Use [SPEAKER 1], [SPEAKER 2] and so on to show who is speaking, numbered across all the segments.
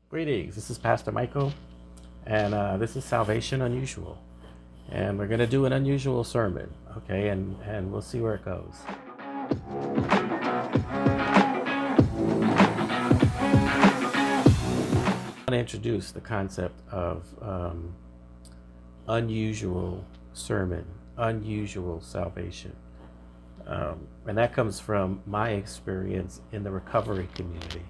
[SPEAKER 1] Greetings, this is Pastor Michael, and this is Salvation Unusual. And we're going to do an unusual sermon, okay? And we'll see where it goes. I want to introduce the concept of unusual sermon, unusual salvation. And that comes from my experience in the recovery community,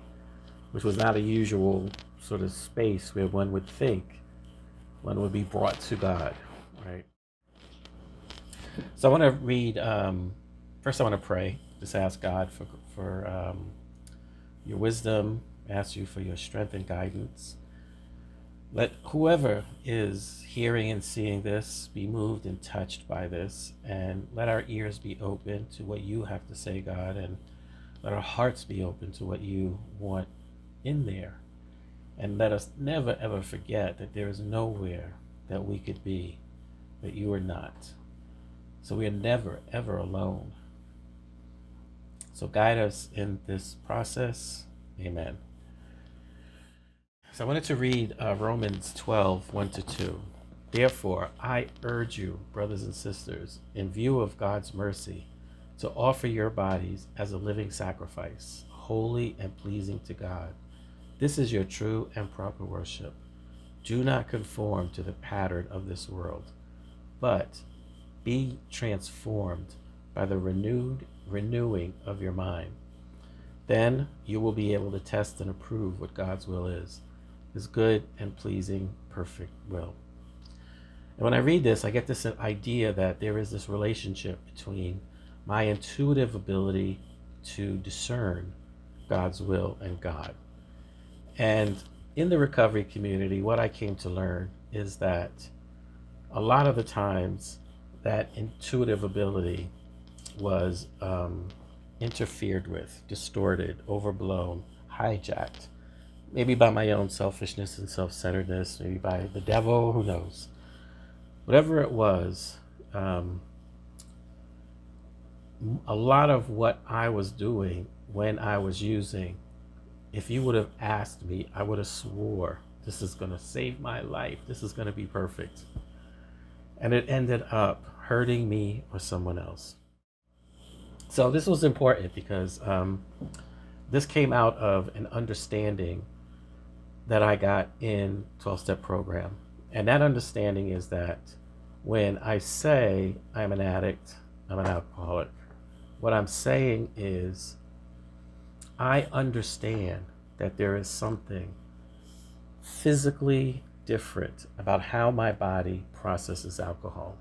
[SPEAKER 1] which was not a usual sort of space where one would think one would be brought to God, right? So I want to read, first I want to pray, just ask God for your wisdom, ask you for your strength and guidance. Let whoever is hearing and seeing this be moved and touched by this, and let our ears be open to what you have to say, God, and let our hearts be open to what you want in there. And let us never ever forget that there is nowhere that we could be that you are not. So we are never ever alone. So guide us in this process. Amen. So I wanted to read Romans 12, 1-2. Therefore, I urge you, brothers and sisters, in view of God's mercy, to offer your bodies as a living sacrifice, holy and pleasing to God. This is your true and proper worship. Do not conform to the pattern of this world, but be transformed by the renewing of your mind. Then you will be able to test and approve what God's will is, his good and pleasing, perfect will. And when I read this, I get this idea that there is this relationship between my intuitive ability to discern God's will and God. And in the recovery community, what I came to learn is that a lot of the times that intuitive ability was interfered with, distorted, overblown, hijacked, maybe by my own selfishness and self-centeredness, maybe by the devil, who knows. Whatever it was, a lot of what I was doing when I was using, if you would have asked me, I would have swore, this is going to save my life. This is going to be perfect. And it ended up hurting me or someone else. So this was important because this came out of an understanding that I got in 12-step program. And that understanding is that when I say I'm an addict, I'm an alcoholic, what I'm saying is I understand that there is something physically different about how my body processes alcohol.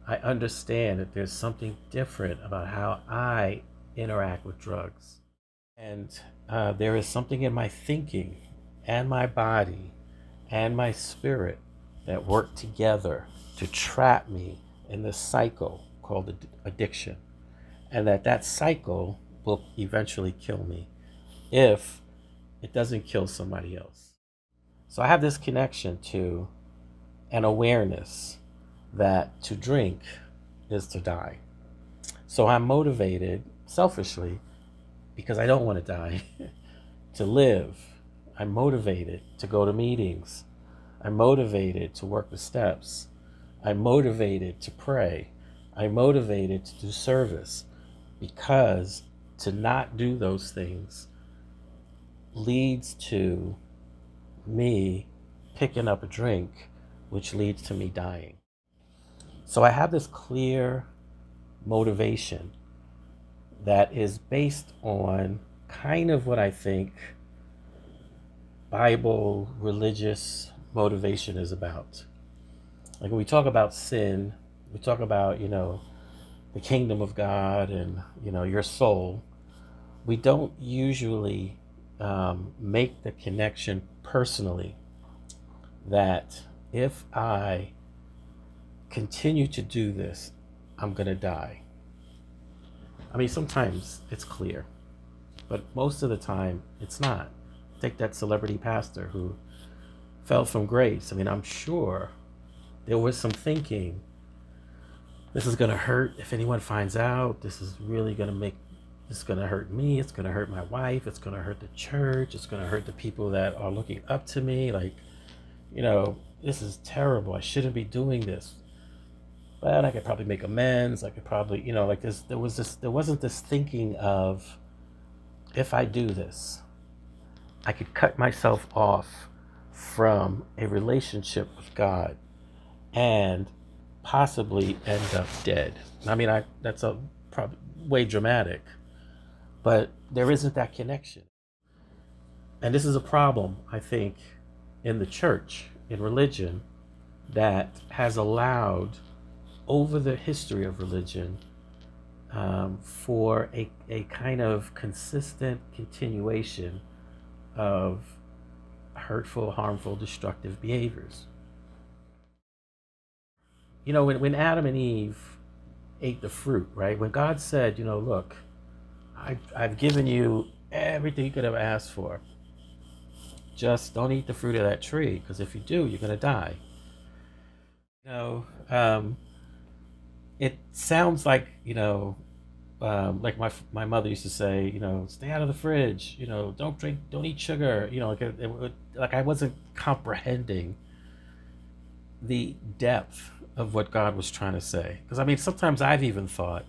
[SPEAKER 1] I understand that there's something different about how I interact with drugs. And there is something in my thinking and my body and my spirit that work together to trap me in this cycle called addiction. And that cycle will eventually kill me if it doesn't kill somebody else. So I have this connection to an awareness that to drink is to die. So I'm motivated selfishly because I don't want to die to live. I'm motivated to go to meetings. I'm motivated to work the steps. I'm motivated to pray. I'm motivated to do service, because to not do those things leads to me picking up a drink, which leads to me dying. So I have this clear motivation that is based on kind of what I think Bible religious motivation is about. Like when we talk about sin, we talk about, the kingdom of God and, your soul. We don't usually make the connection personally that if I continue to do this, I'm going to die. I mean, sometimes it's clear, but most of the time it's not. Take that celebrity pastor who fell from grace. I mean, I'm sure there was some thinking, this is going to hurt if anyone finds out. This is really going to make It's going to hurt me. It's going to hurt my wife. It's going to hurt the church. It's going to hurt the people that are looking up to me. Like, this is terrible. I shouldn't be doing this. But I could probably make amends. I could probably, like this. There wasn't this thinking of, if I do this, I could cut myself off from a relationship with God and possibly end up dead. I mean, that's a probably way dramatic, but there isn't that connection. And this is a problem, I think, in the church, in religion, that has allowed, over the history of religion, for a kind of consistent continuation of hurtful, harmful, destructive behaviors. When Adam and Eve ate the fruit, right? When God said, look, I've given you everything you could have asked for. Just don't eat the fruit of that tree, because if you do, you're going to die. It sounds like, like my mother used to say, stay out of the fridge, don't eat sugar, like I wasn't comprehending the depth of what God was trying to say. Because I mean, sometimes I've even thought,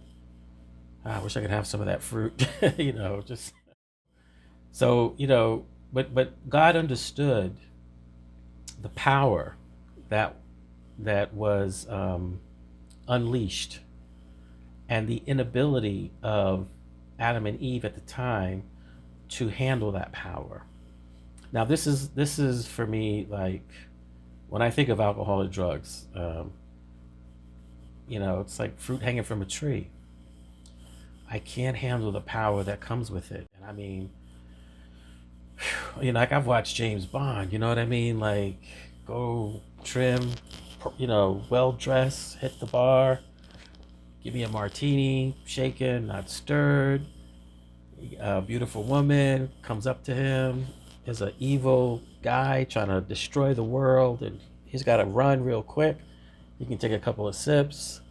[SPEAKER 1] I wish I could have some of that fruit, just so, but God understood the power that was unleashed, and the inability of Adam and Eve at the time to handle that power. Now, this is for me, like, when I think of alcohol or drugs, it's like fruit hanging from a tree. I can't handle the power that comes with it. And I mean, like I've watched James Bond, you know what I mean? Like, go trim, well dressed, hit the bar, give me a martini, shaken, not stirred. A beautiful woman comes up to him, is an evil guy trying to destroy the world, and he's got to run real quick. He can take a couple of sips,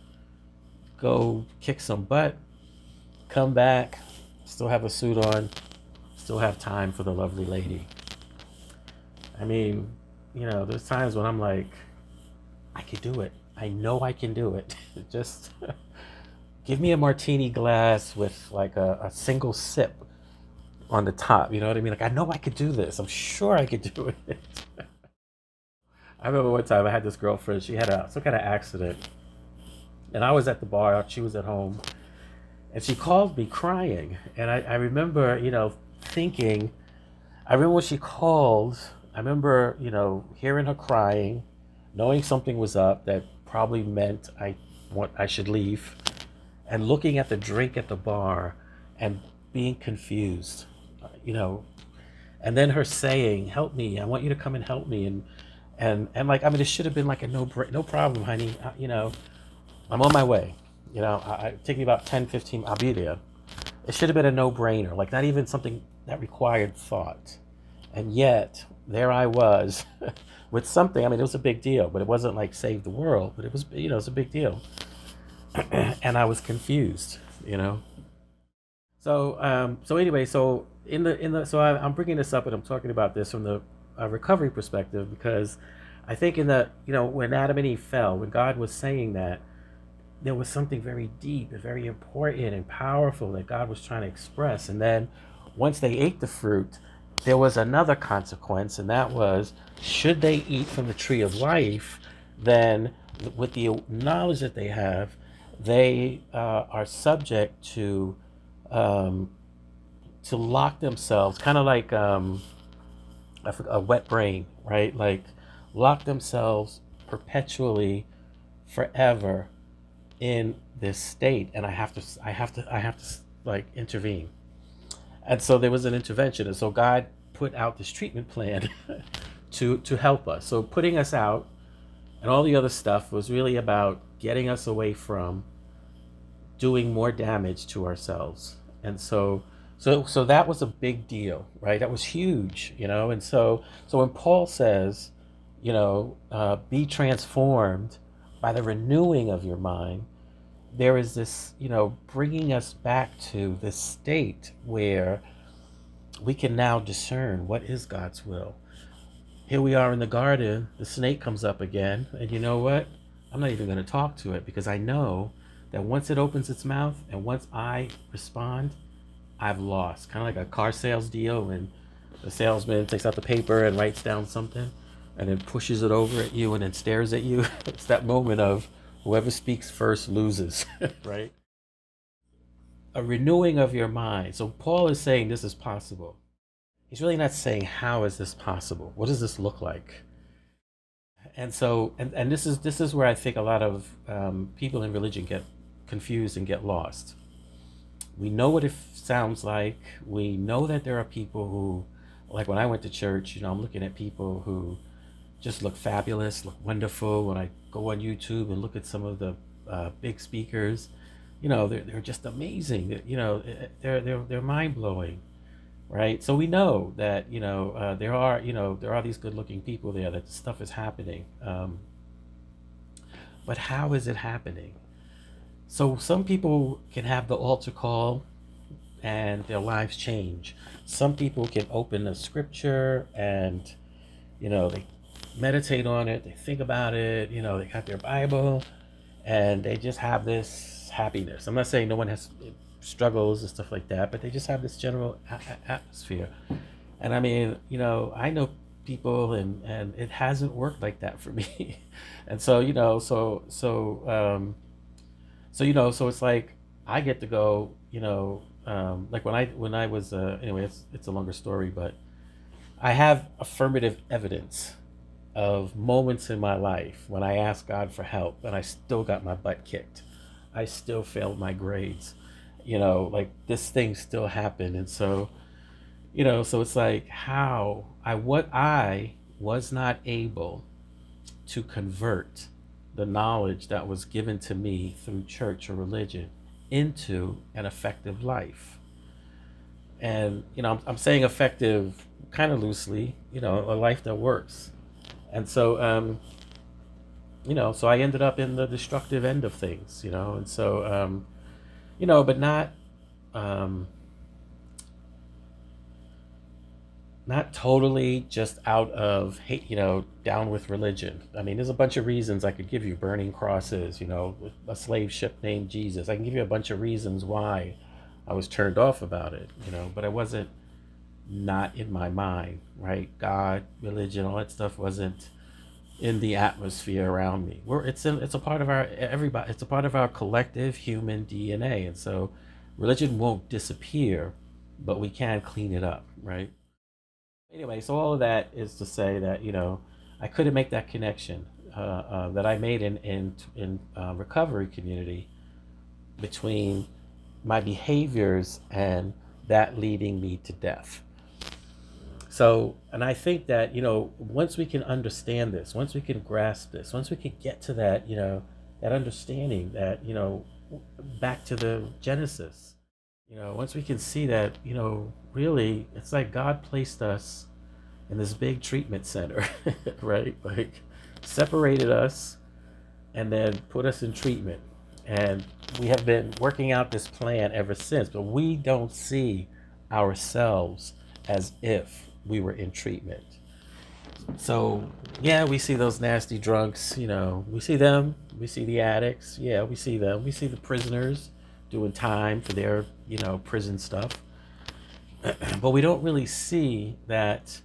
[SPEAKER 1] go kick some butt, come back, still have a suit on, still have time for the lovely lady. I mean, there's times when I'm like, I can do it. I know I can do it. Just give me a martini glass with like a single sip on the top. You know what I mean? Like, I know I could do this. I'm sure I could do it. I remember one time I had this girlfriend. She had some kind of accident, and I was at the bar. She was at home, and she called me crying. And I remember, thinking. I remember when she called. I remember, hearing her crying, knowing something was up that probably meant I should leave, and looking at the drink at the bar and being confused, and then her saying, "Help me! I want you to come and help me." And like, I mean, it should have been like a no problem, honey. I'm on my way. It take me about 10-15. I'll be there. It should have been a no-brainer, like not even something that required thought, and yet there I was with something. I mean, it was a big deal, but it wasn't like save the world, but it was, it was a big deal. And I was confused, So anyway, so I'm bringing this up, and I'm talking about this from the recovery perspective, because I think when Adam and Eve fell, when God was saying that, there was something very deep and very important and powerful that God was trying to express. And then once they ate the fruit, there was another consequence, and that was, should they eat from the tree of life, then with the knowledge that they have, they are subject to lock themselves, kind of like a wet brain, right? Like, lock themselves perpetually, forever, in this state, and I have to like intervene. And so there was an intervention, and so God put out this treatment plan to help us. So putting us out and all the other stuff was really about getting us away from doing more damage to ourselves. And so that was a big deal, right? That was huge, And so when Paul says, be transformed by the renewing of your mind, there is this, bringing us back to this state where we can now discern what is God's will. Here we are in the garden, the snake comes up again, and you know what? I'm not even going to talk to it, because I know that once it opens its mouth and once I respond, I've lost. Kind of like a car sales deal when the salesman takes out the paper and writes down something and then pushes it over at you and then stares at you. It's that moment of whoever speaks first loses, right? A renewing of your mind. So Paul is saying this is possible. He's really not saying how is this possible? What does this look like? And so, and this is where I think a lot of people in religion get confused and get lost. We know what it sounds like. We know that there are people who, like when I went to church, I'm looking at people who just look fabulous, look wonderful. When I go on YouTube and look at some of the big speakers, they're just amazing. They're mind blowing, right? So we know that there are these good looking people there, that stuff is happening. But how is it happening? So some people can have the altar call and their lives change. Some people can open a scripture and they meditate on it, they think about it, they got their Bible and they just have this happiness. I'm not saying no one has struggles and stuff like that, but they just have this general atmosphere. And I mean, I know people and it hasn't worked like that for me. And so, so it's like I get to go, like when I was anyway, it's a longer story, but I have affirmative evidence of moments in my life when I asked God for help and I still got my butt kicked. I still failed my grades. Like this thing still happened. And so, so it's like what I was not able to convert the knowledge that was given to me through church or religion into an effective life. And, I'm saying effective kind of loosely, a life that works. And so, so I ended up in the destructive end of things, and so, but not totally just out of hate, down with religion. I mean, there's a bunch of reasons I could give you: burning crosses, a slave ship named Jesus. I can give you a bunch of reasons why I was turned off about it, but I wasn't not in my mind, right? God, religion, all that stuff wasn't in the atmosphere around me. It's a part of our everybody. It's a part of our collective human DNA, and so religion won't disappear, but we can clean it up, right? Anyway, so all of that is to say that I couldn't make that connection that I made in recovery community between my behaviors and that leading me to death. So, and I think that once we can understand this, once we can grasp this, once we can get to that that understanding that back to the Genesis. Once we can see that, really, it's like God placed us in this big treatment center, right? Like separated us and then put us in treatment. And we have been working out this plan ever since, but we don't see ourselves as if we were in treatment. So, yeah, we see those nasty drunks, we see them, we see the addicts, yeah, we see them, we see the prisoners doing time for their, prison stuff. But we don't really see that,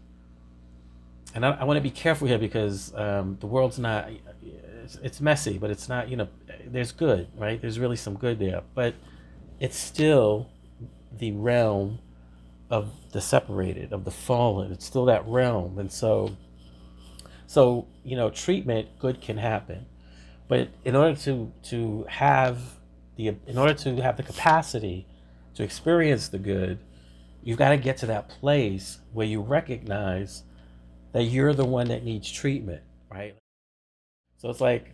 [SPEAKER 1] and I want to be careful here because the world's not, it's messy, but it's not, there's good, right? There's really some good there, but it's still the realm of the separated, of the fallen. It's still that realm. And so treatment, good can happen, but in order to have the capacity to experience the good, you've got to get to that place where you recognize that you're the one that needs treatment, right? So it's like,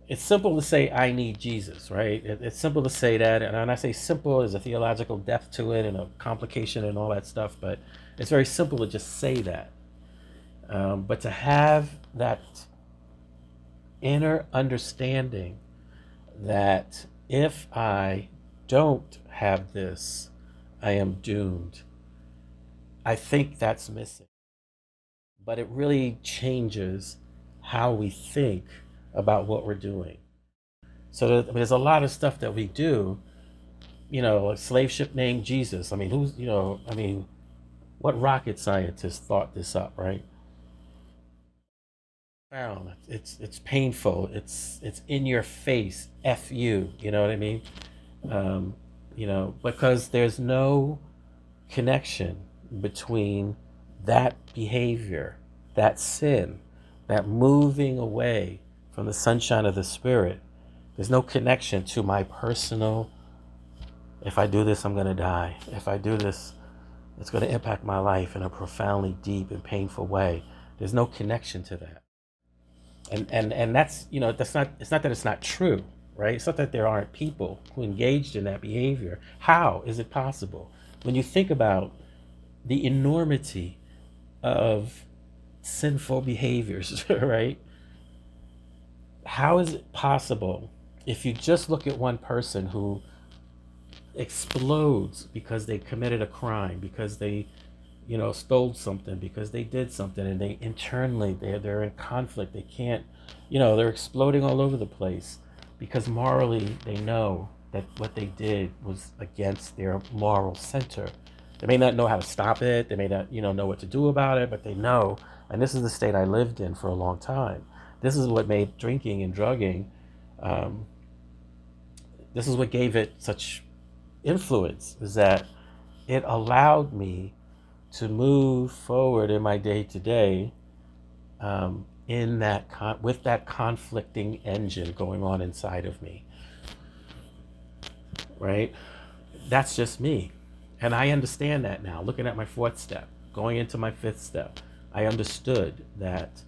[SPEAKER 1] it's simple to say I need Jesus, right? It's simple to say that, and when I say simple, there's a theological depth to it and a complication and all that stuff, but it's very simple to just say that. But to have that inner understanding that if I don't have this, I am doomed. I think that's missing. But it really changes how we think about what we're doing. So there's a lot of stuff that we do, like slave ship named Jesus. I mean, what rocket scientist thought this up, right? Found it's painful. It's in your face. F you. You know what I mean? Um, because there's no connection between that behavior, that sin, that moving away from the sunshine of the Spirit. There's no connection to my personal, if I do this, I'm going to die. If I do this, it's going to impact my life in a profoundly deep and painful way. There's no connection to that. And that's, that's not, it's not that it's not true, right? It's not that there aren't people who engaged in that behavior. How is it possible? When you think about the enormity of sinful behaviors, right? How is it possible if you just look at one person who explodes because they committed a crime, because they, stole something, because they did something, and they internally they're in conflict. They can't, they're exploding all over the place because morally they know that what they did was against their moral center. They may not know how to stop it. They may not, know what to do about it, but they know. And this is the state I lived in for a long time. This is what made drinking and drugging. Um, this is what gave it such influence. Is that it allowed me to move forward in my day to day, in that with that conflicting engine going on inside of me. Right? That's just me. And I understand that now. Looking at my fourth step, going into my fifth step, I understood that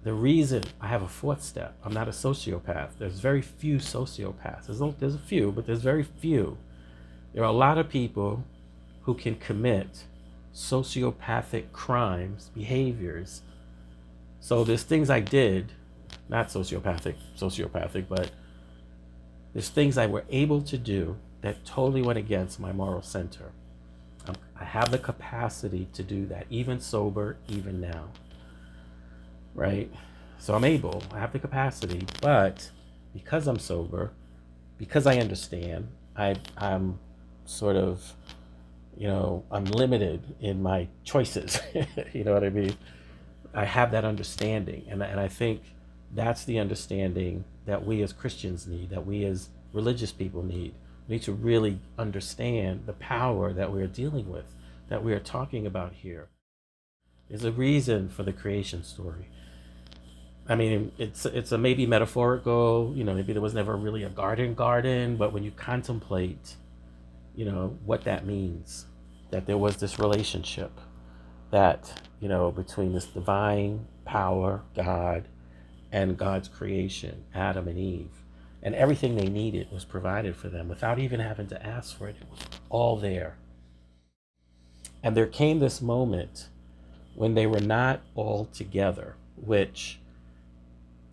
[SPEAKER 1] the reason I have a fourth step, I'm not a sociopath. There's very few sociopaths. There's a few, but there's very few. There are a lot of people who can commit sociopathic crimes, behaviors. So there's things I did, not sociopathic, but there's things I were able to do that totally went against my moral center. I have the capacity to do that, even sober, even now, right? So I have the capacity, but because I'm sober, because I understand, I'm sort of, I'm limited in my choices. You know what I mean? I have that understanding, and I think that's the understanding that we as Christians need, that we as religious people need. We need to really understand the power that we're dealing with, that we are talking about here. There's a reason for the creation story. I mean, it's a maybe metaphorical, maybe there was never really a garden, but when you contemplate, what that means, that there was this relationship that, between this divine power, God, and God's creation, Adam and Eve, and everything they needed was provided for them without even having to ask for it. It was all there. And there came this moment when they were not all together, which,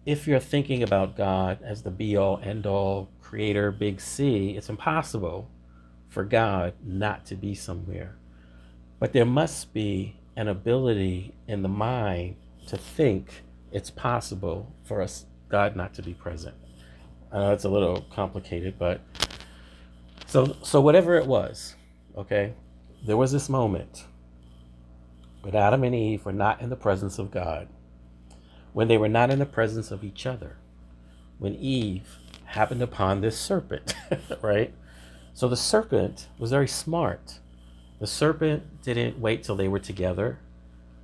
[SPEAKER 1] if you're thinking about God as the be all, end all, creator, big C, it's impossible for God not to be somewhere. But there must be an ability in the mind to think it's possible for us, God, not to be present. I know it's a little complicated, but so whatever it was, okay, there was this moment when Adam and Eve were not in the presence of God, when they were not in the presence of each other, when Eve happened upon this serpent, right? So the serpent was very smart. The serpent didn't wait till they were together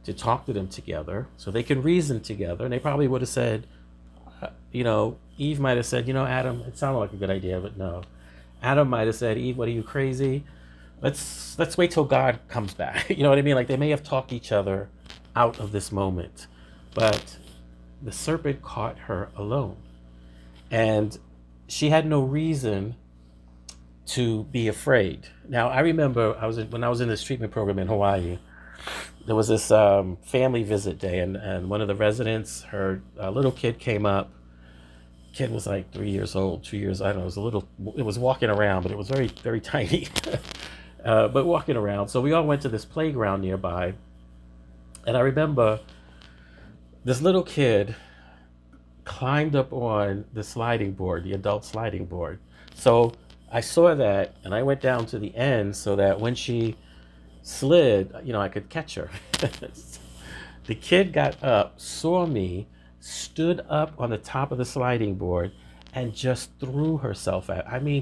[SPEAKER 1] to talk to them together so they could reason together. And they probably would have said, Eve might have said, Adam, it sounded like a good idea, but no. Adam might have said, Eve, what are you, crazy? Let's wait till God comes back. You know what I mean? Like, they may have talked each other out of this moment. But the serpent caught her alone. And she had no reason to be afraid. Now, I remember when I was in this treatment program in Hawaii, there was this family visit day, and one of the residents, her little kid came up, Kid was like 3 years old, 2 years, I don't know, it was walking around, but it was very, very tiny. But walking around. So we all went to this playground nearby. And I remember this little kid climbed up on the sliding board, the adult sliding board. So I saw that and I went down to the end so that when she slid, I could catch her. The kid got up, saw me, stood up on the top of the sliding board, and just threw herself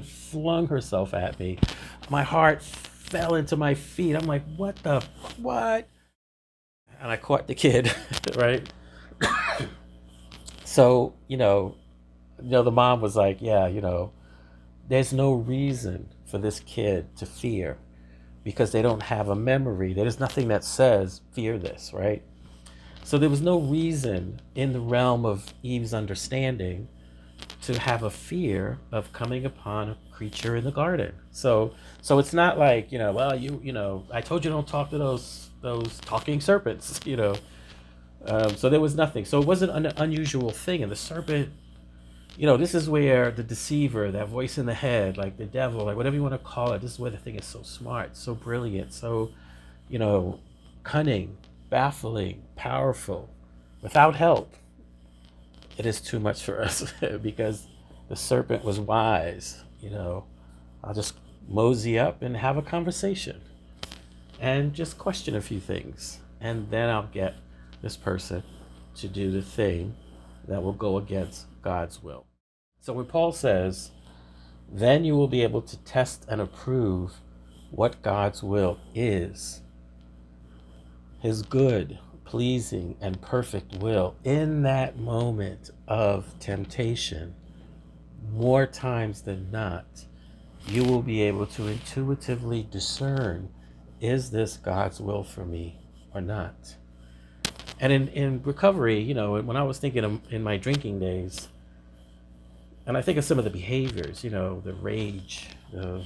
[SPEAKER 1] flung herself at me. My heart fell into my feet. I'm like, what? And I caught the kid, right? So, the mom was like, yeah, there's no reason for this kid to fear because they don't have a memory. There's nothing that says fear this, right? So there was no reason in the realm of Eve's understanding to have a fear of coming upon a creature in the garden. So it's not like, well, I told you don't talk to those talking serpents, So there was nothing. So it wasn't an unusual thing. And the serpent, this is where the deceiver, that voice in the head, like the devil, like whatever you want to call it, this is where the thing is so smart, so brilliant, so, cunning, baffling, powerful, without help. It is too much for us because the serpent was wise. I'll just mosey up and have a conversation and just question a few things. And then I'll get this person to do the thing that will go against God's will. So when Paul says, then you will be able to test and approve what God's will is, his good, pleasing, and perfect will, in that moment of temptation, more times than not, you will be able to intuitively discern, is this God's will for me or not? And in recovery, when I was thinking in my drinking days, and I think of some of the behaviors, the rage, the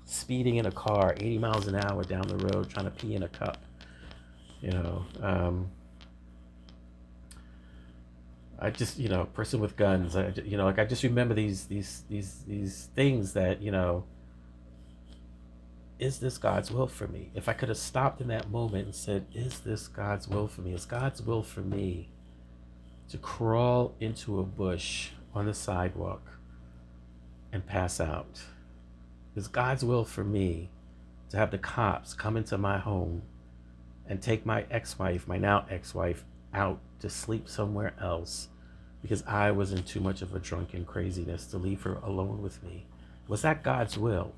[SPEAKER 1] speeding in a car, 80 miles an hour down the road, trying to pee in a cup, I just, person with guns, I just remember these things that, is this God's will for me? If I could have stopped in that moment and said, is this God's will for me? Is God's will for me to crawl into a bush on the sidewalk and pass out? Is God's will for me to have the cops come into my home and take my ex-wife, my now ex-wife, out to sleep somewhere else because I was in too much of a drunken craziness to leave her alone with me? Was that God's will?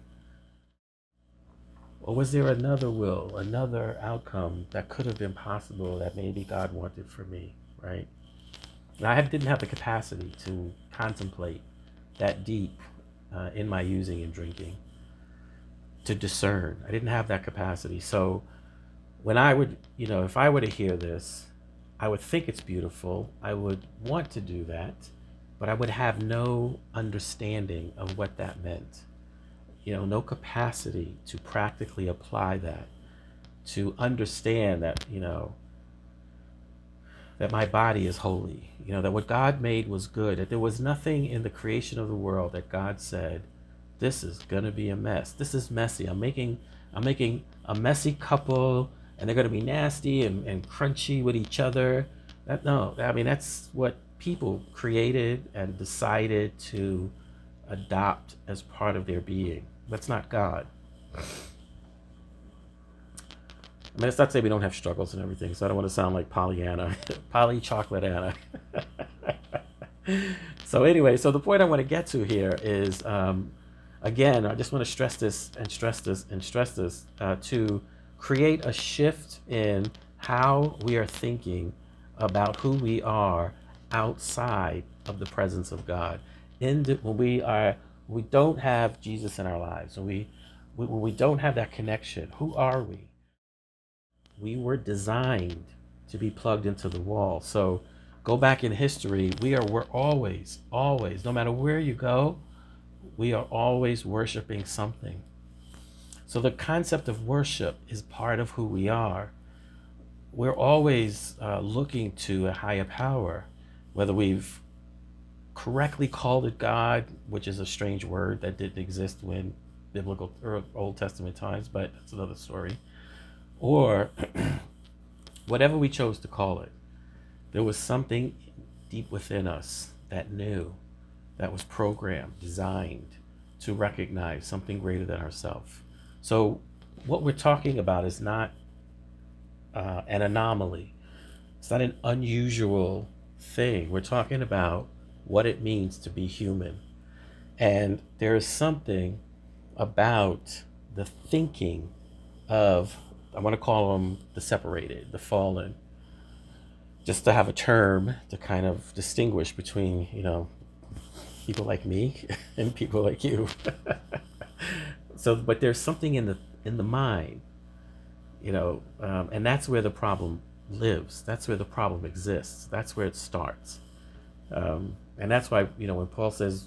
[SPEAKER 1] Or was there another will, another outcome that could have been possible that maybe God wanted for me, right? And I didn't have the capacity to contemplate that deep in my using and drinking, to discern. I didn't have that capacity. So when I would, if I were to hear this, I would think it's beautiful. I would want to do that, but I would have no understanding of what that meant. No capacity to practically apply that, to understand that, that my body is holy, that what God made was good, that there was nothing in the creation of the world that God said, this is going to be a mess. This is messy. I'm making a messy couple and they're going to be nasty and crunchy with each other. That's what people created and decided to adopt as part of their being. That's not God. It's not to say we don't have struggles and everything, so I don't want to sound like Pollyanna, Polly Chocolate Anna. So anyway, so the point I want to get to here is, again, I just want to stress this to create a shift in how we are thinking about who we are outside of the presence of God. When we don't have Jesus in our lives, when we don't have that connection, who are we? We were designed to be plugged into the wall. So go back in history, we're always, no matter where you go, we are always worshiping something. So the concept of worship is part of who we are. We're always looking to a higher power, whether we've correctly called it God, which is a strange word that didn't exist when biblical or Old Testament times, but that's another story. Or whatever we chose to call it, there was something deep within us that knew, that was programmed, designed to recognize something greater than ourselves. So what we're talking about is not an anomaly. It's not an unusual thing. We're talking about what it means to be human. And there is something about the thinking of, I want to call them the separated, the fallen, just to have a term to kind of distinguish between, people like me and people like you. So, but there's something in the mind, and that's where the problem lives. That's where the problem exists. That's where it starts. And that's why, when Paul says,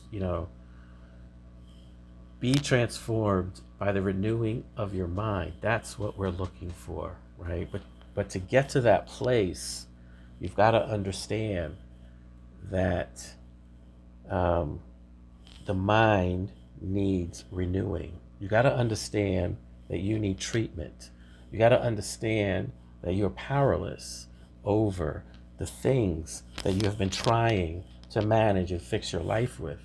[SPEAKER 1] be transformed by the renewing of your mind. That's what we're looking for, right? But to get to that place, you've got to understand that the mind needs renewing. You got to understand that you need treatment. You got to understand that you're powerless over the things that you have been trying to manage and fix your life with.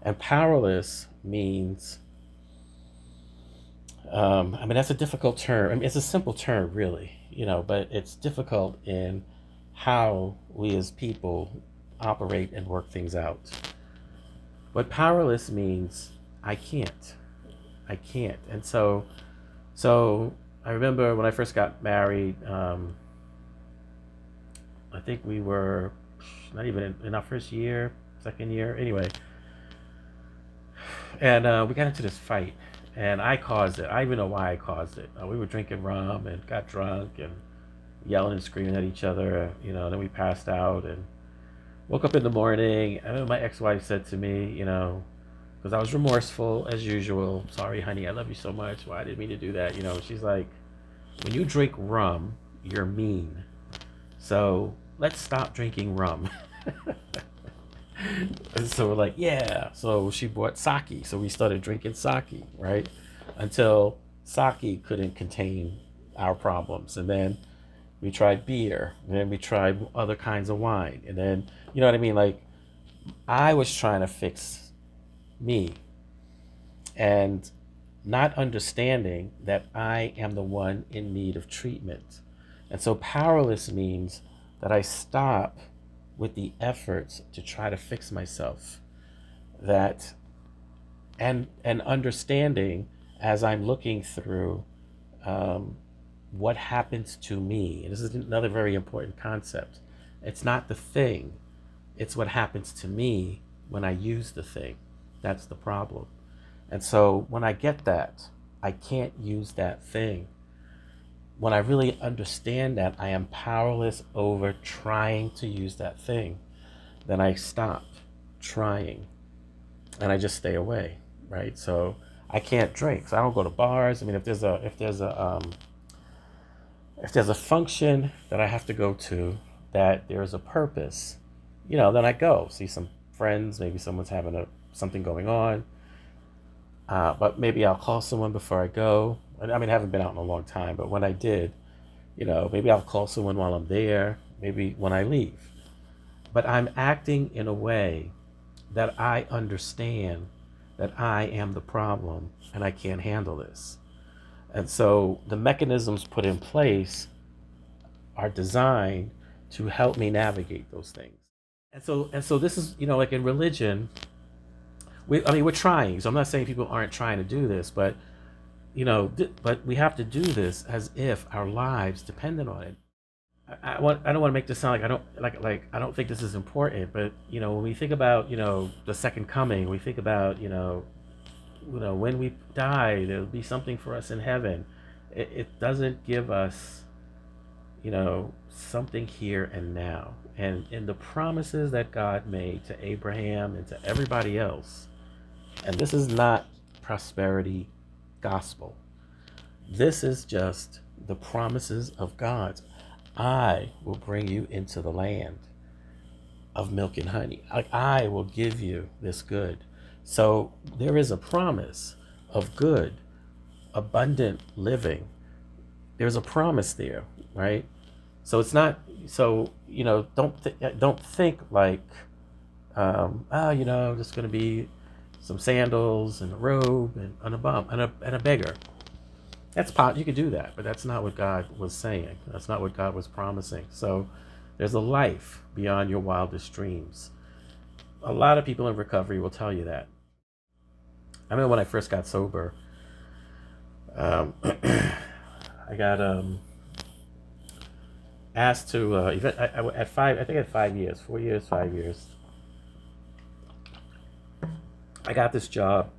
[SPEAKER 1] And powerless means, that's a difficult term. It's a simple term, really, but it's difficult in how we as people operate and work things out. But powerless means I can't. And so I remember when I first got married, I think we were not even in our first year, second year, anyway. And we got into this fight, and I caused it. I even know why I caused it. We were drinking rum and got drunk and yelling and screaming at each other, then we passed out and woke up in the morning. I remember my ex-wife said to me, because I was remorseful as usual. Sorry, honey, I love you so much. Well, I didn't mean to do that. She's like, when you drink rum, you're mean. So let's stop drinking rum. And so we're like, yeah. So she bought sake. So we started drinking sake, right? Until sake couldn't contain our problems. And then we tried beer. And then we tried other kinds of wine. And then, you know what I mean? Like, I was trying to fix me and not understanding that I am the one in need of treatment. And so powerless means that I stop with the efforts to try to fix myself, that and understanding as I'm looking through what happens to me. And this is another very important concept. It's not the thing, it's what happens to me when I use the thing. That's the problem. And so when I get that, I can't use that thing. When I really understand that I am powerless over trying to use that thing, then I stop trying and I just stay away, right? So I can't drink. So I don't go to bars. If there's a function that I have to go to, that there's a purpose, then I go see some friends. Maybe someone's having something going on. But maybe I'll call someone before I go. I haven't been out in a long time, but when I did, maybe I'll call someone while I'm there, maybe when I leave. But I'm acting in a way that I understand that I am the problem and I can't handle this. And so the mechanisms put in place are designed to help me navigate those things. And so this is, like in religion, we're trying. So I'm not saying people aren't trying to do this, but but we have to do this as if our lives depended on it. I don't want to make this sound like I don't think this is important, but when we think about the second coming, we think about when we die, there'll be something for us in heaven. It doesn't give us something here and now, and in the promises that God made to Abraham and to everybody else. And this is not prosperity gospel. This is just the promises of God. I will bring you into the land. of milk and honey. Like, I will give you this good. So there is a promise of good, abundant living. There's a promise there, right? So it's not. So don't think like, just going to be some sandals and a robe and a bum and a beggar. That's you could do that, but that's not what God was saying. That's not what God was promising. So there's a life beyond your wildest dreams. A lot of people in recovery will tell you that. I remember when I first got sober, I got asked to at 5 years, 4 years, 5 years. I got this job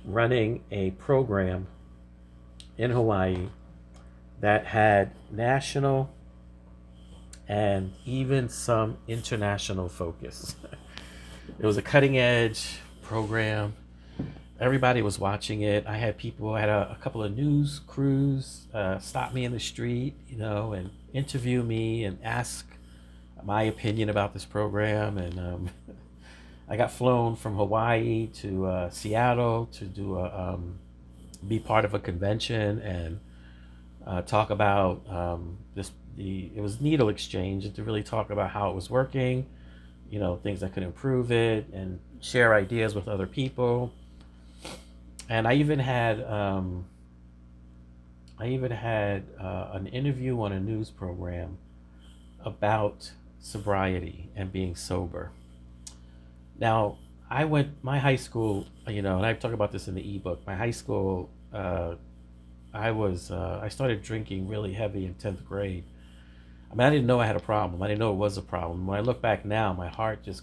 [SPEAKER 1] running a program in Hawaii that had national and even some international focus. It was a cutting edge program. Everybody was watching it. I had a couple of news crews stop me in the street, and interview me and ask my opinion about this program. And I got flown from Hawaii to Seattle to be part of a convention and talk about it was needle exchange, and to really talk about how it was working, things that could improve it, and share ideas with other people. And I even had an interview on a news program about sobriety and being sober. Now, my high school, and I talk about this in the ebook. My high school, I started drinking really heavy in 10th grade. I mean, I didn't know I had a problem. I didn't know it was a problem. When I look back now, my heart just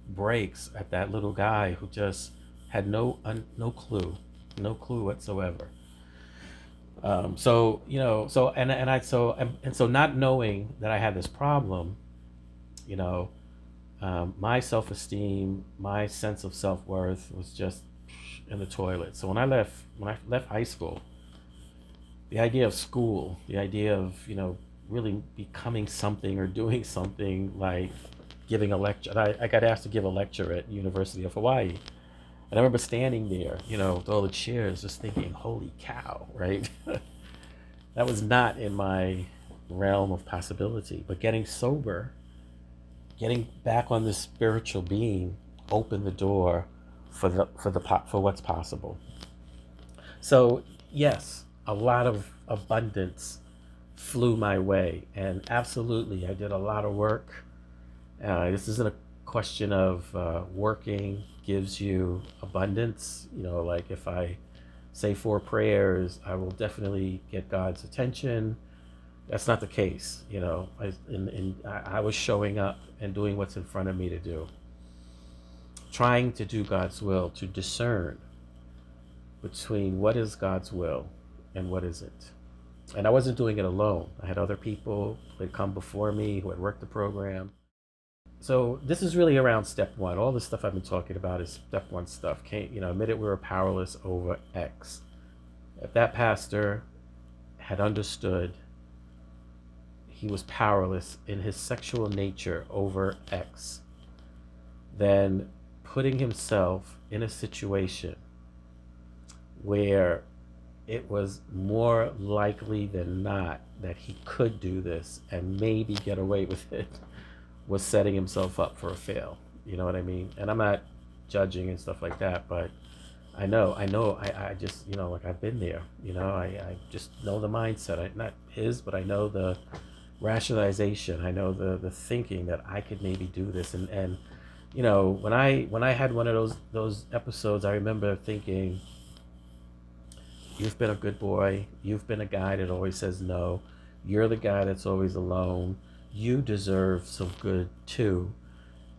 [SPEAKER 1] breaks at that little guy who just had no clue whatsoever. So not knowing that I had this problem, my self-esteem, my sense of self-worth was just in the toilet. So when I left high school, the idea of school, the idea of really becoming something or doing something, like giving a lecture. I got asked to give a lecture at University of Hawaii. And I remember standing there, with all the chairs, just thinking, holy cow, right? That was not in my realm of possibility. But getting sober, getting back on this spiritual being, opened the door for what's possible. So yes, a lot of abundance flew my way, and absolutely, I did a lot of work. This isn't a question of working gives you abundance. Like if I say 4 prayers, I will definitely get God's attention. That's not the case. I was showing up and doing what's in front of me to do. Trying to do God's will, to discern between what is God's will and what isn't. And I wasn't doing it alone. I had other people who had come before me, who had worked the program. So this is really around step 1. All the stuff I've been talking about is step 1 stuff. Admitted we were powerless over X. If that pastor had understood he was powerless in his sexual nature over X, then putting himself in a situation where it was more likely than not that he could do this and maybe get away with it, was setting himself up for a fail. You know what I mean? And I'm not judging and stuff like that, but I just, like I've been there, I just know the mindset. Not his, but I know the rationalization. I know the thinking that I could maybe do this. And when I had one of those episodes, I remember thinking, you've been a good boy. You've been a guy that always says no. You're the guy that's always alone. You deserve some good too.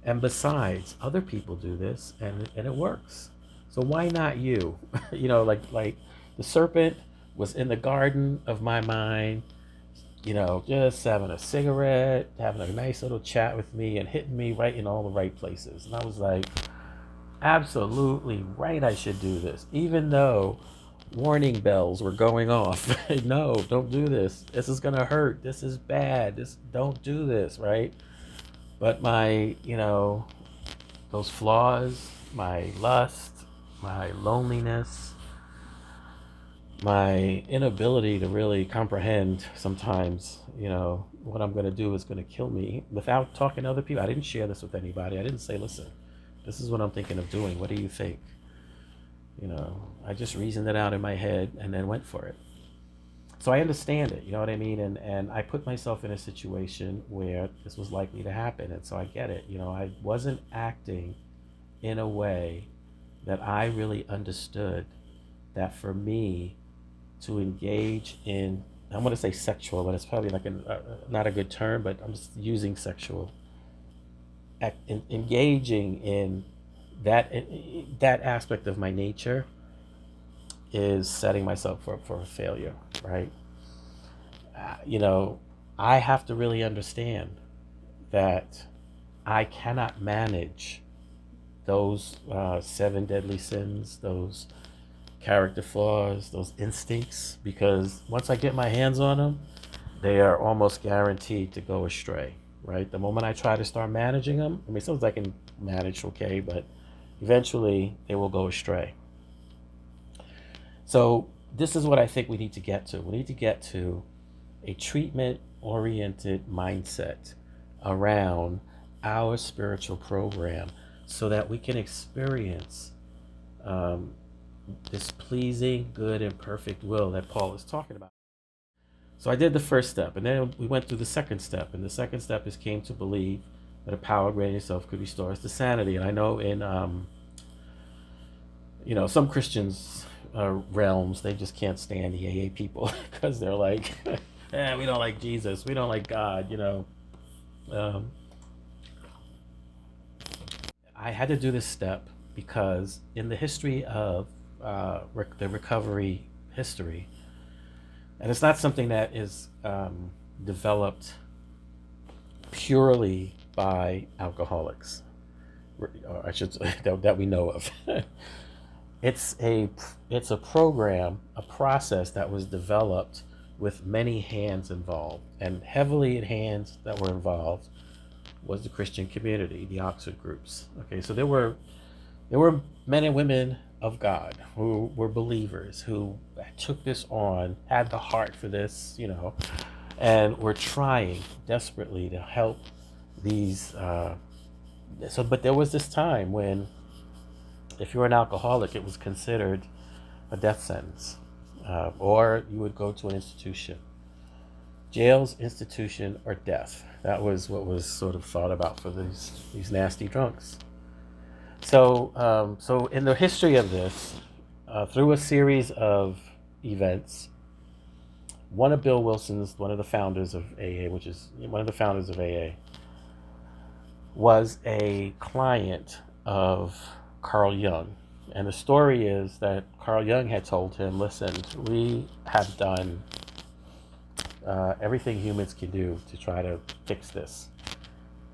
[SPEAKER 1] And besides, other people do this and it works. So why not you? Like the serpent was in the garden of my mind, just having a cigarette, having a nice little chat with me and hitting me right in all the right places. And I was like, absolutely right, I should do this. Even though warning bells were going off. No, don't do this. This is gonna hurt. This is bad. Don't do this, right? But my, those flaws, my lust, my loneliness, my inability to really comprehend sometimes, what I'm going to do is going to kill me without talking to other people. I didn't share this with anybody. I didn't say, listen, this is what I'm thinking of doing. What do you think? I just reasoned it out in my head and then went for it. So I understand it, you know what I mean? And I put myself in a situation where this was likely to happen. And so I get it. I wasn't acting in a way that I really understood that for me to engage in, I'm going to say sexual, but it's probably like not a good term, but I'm just using sexual, engaging in that aspect of my nature is setting myself up for a failure, right? I have to really understand that I cannot manage those seven deadly sins, those character flaws, those instincts, because once I get my hands on them, they are almost guaranteed to go astray, right? The moment I try to start managing them, sometimes I can manage okay, but eventually they will go astray. So this is what I think we need to get to. We need to get to a treatment-oriented mindset around our spiritual program so that we can experience this pleasing, good, and perfect will that Paul is talking about. So I did the first step, and then we went through the second step. And the second step is came to believe that a power greater than yourself could restore us to sanity. And I know in, some Christians realms, they just can't stand the AA people because they're like, we don't like Jesus, we don't like God, I had to do this step because in the history of the recovery history, and it's not something that is developed purely by alcoholics, or I should say that we know of. It's a program, a process that was developed with many hands involved, and heavily in hands that were involved was the Christian community, the Oxford groups. Okay, so there were men and women of God who were believers, who took this on, had the heart for this, and were trying desperately to help these. But there was this time when, if you were an alcoholic, it was considered a death sentence, or you would go to an institution. Jails, institution, or death. That was what was sort of thought about for these nasty drunks. So in the history of this, through a series of events, one of Bill Wilson's, one of the founders of AA, was a client of Carl Jung. And the story is that Carl Jung had told him, listen, we have done everything humans can do to try to fix this.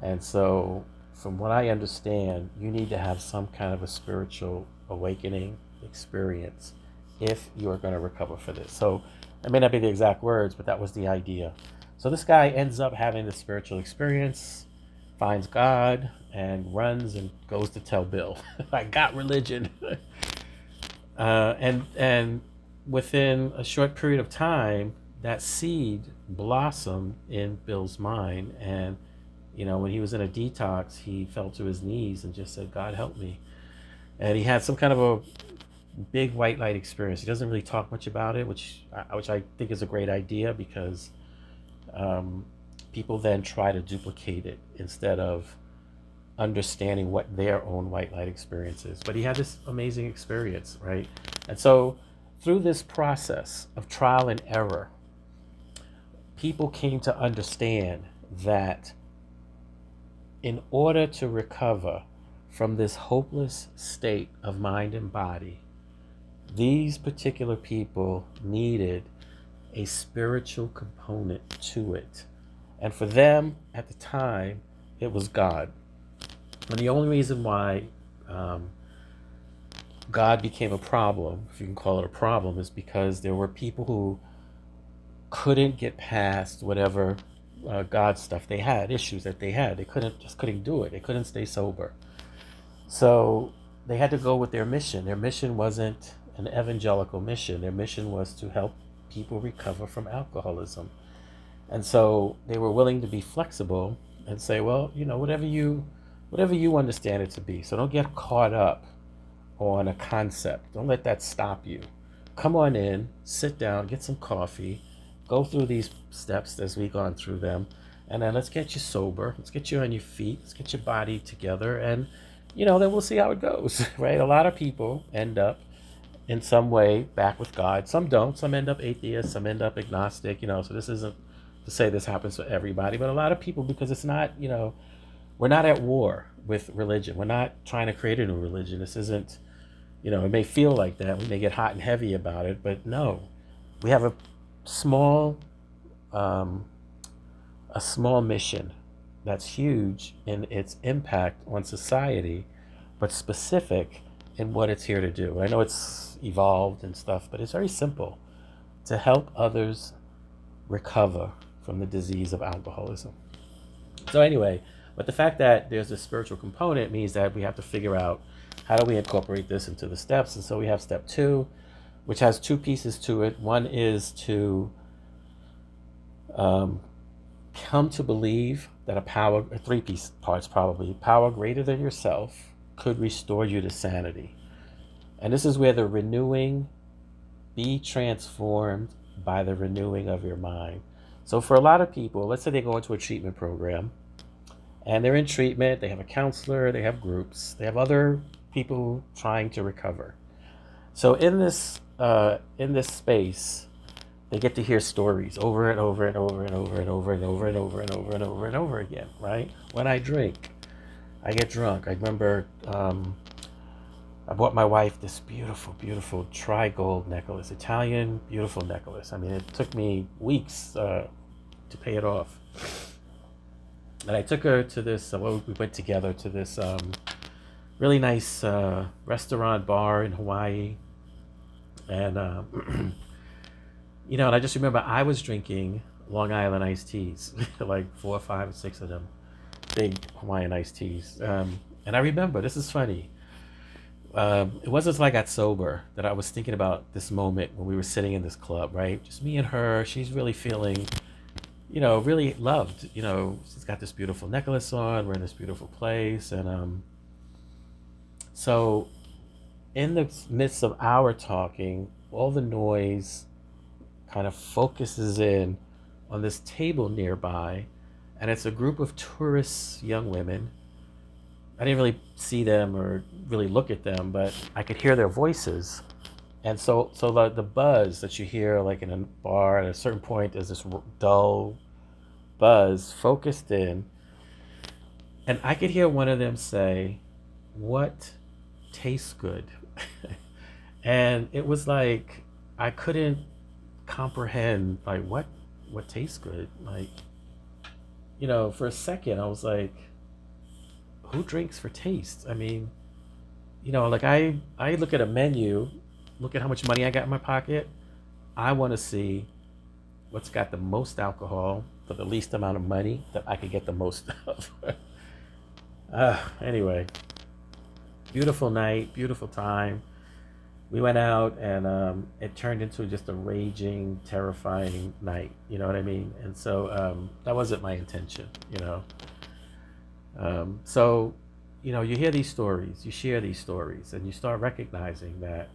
[SPEAKER 1] And so, from what I understand, you need to have some kind of a spiritual awakening experience if you are going to recover for this. So, it may not be the exact words, but that was the idea. So this guy ends up having this spiritual experience, finds God, and runs and goes to tell Bill, I got religion. And within a short period of time, that seed blossomed in Bill's mind. And, when he was in a detox, he fell to his knees and just said, God, help me. And he had some kind of a big white light experience. He doesn't really talk much about it, which I think is a great idea, because people then try to duplicate it instead of understanding what their own white light experience is. But he had this amazing experience, right? And so through this process of trial and error, people came to understand that in order to recover from this hopeless state of mind and body, these particular people needed a spiritual component to it. And for them, at the time, it was God. And the only reason why God became a problem, if you can call it a problem, is because there were people who couldn't get past whatever God stuff they had, issues that they had. They couldn't do it. They couldn't stay sober. So they had to go with their mission. Their mission wasn't an evangelical mission. Their mission was to help people recover from alcoholism. And so they were willing to be flexible and say, well, whatever you understand it to be. So don't get caught up on a concept. Don't let that stop you. Come on in, sit down, get some coffee, go through these steps as we've gone through them, and then let's get you sober. Let's get you on your feet. Let's get your body together, and then we'll see how it goes, right? A lot of people end up in some way back with God. Some don't. Some end up atheists. Some end up agnostic. So this isn't to say this happens for everybody, but a lot of people, because it's not, we're not at war with religion. We're not trying to create a new religion. This isn't, it may feel like that. We may get hot and heavy about it, but no, we have a small mission that's huge in its impact on society, but specific in what it's here to do. I know it's evolved and stuff, but it's very simple: to help others recover from the disease of alcoholism. So anyway, but the fact that there's a spiritual component means that we have to figure out, how do we incorporate this into the steps? And so we have step 2, which has 2 pieces to it. One is to come to believe that a power, 3 parts probably, power greater than yourself could restore you to sanity. And this is where the renewing, be transformed by the renewing of your mind. So for a lot of people, let's say they go into a treatment program, and they're in treatment, they have a counselor, they have groups, they have other people trying to recover. So in this space, they get to hear stories over and over and over and over and over and over and over and over and over and over again, right? When I drink, I get drunk. I remember I bought my wife this beautiful, beautiful tri-gold necklace, Italian, beautiful necklace. I mean, it took me weeks to pay it off. And I took her to this, we went together to this really nice restaurant bar in Hawaii. And, and I just remember I was drinking Long Island iced teas, like 4, 5, 6 of them, big Hawaiian iced teas. And I remember, this is funny, it wasn't until I got sober that I was thinking about this moment when we were sitting in this club, right? Just me and her. She's really feeling, really loved. She's got this beautiful necklace on. We're in this beautiful place. And so in the midst of our talking, all the noise kind of focuses in on this table nearby. And it's a group of tourists, young women. I didn't really see them or really look at them, but I could hear their voices. And so the buzz that you hear, like in a bar, at a certain point, there's this dull buzz focused in. And I could hear one of them say, "What tastes good?" And it was like, I couldn't comprehend, like, what tastes good? Like, for a second, I was like, who drinks for taste? I mean, like I look at a menu, look at how much money I got in my pocket. I want to see what's got the most alcohol for the least amount of money that I could get the most of. Anyway, beautiful night, beautiful time. We went out, and it turned into just a raging, terrifying night. You know what I mean? And so that wasn't my intention, So, you hear these stories, you share these stories, and you start recognizing that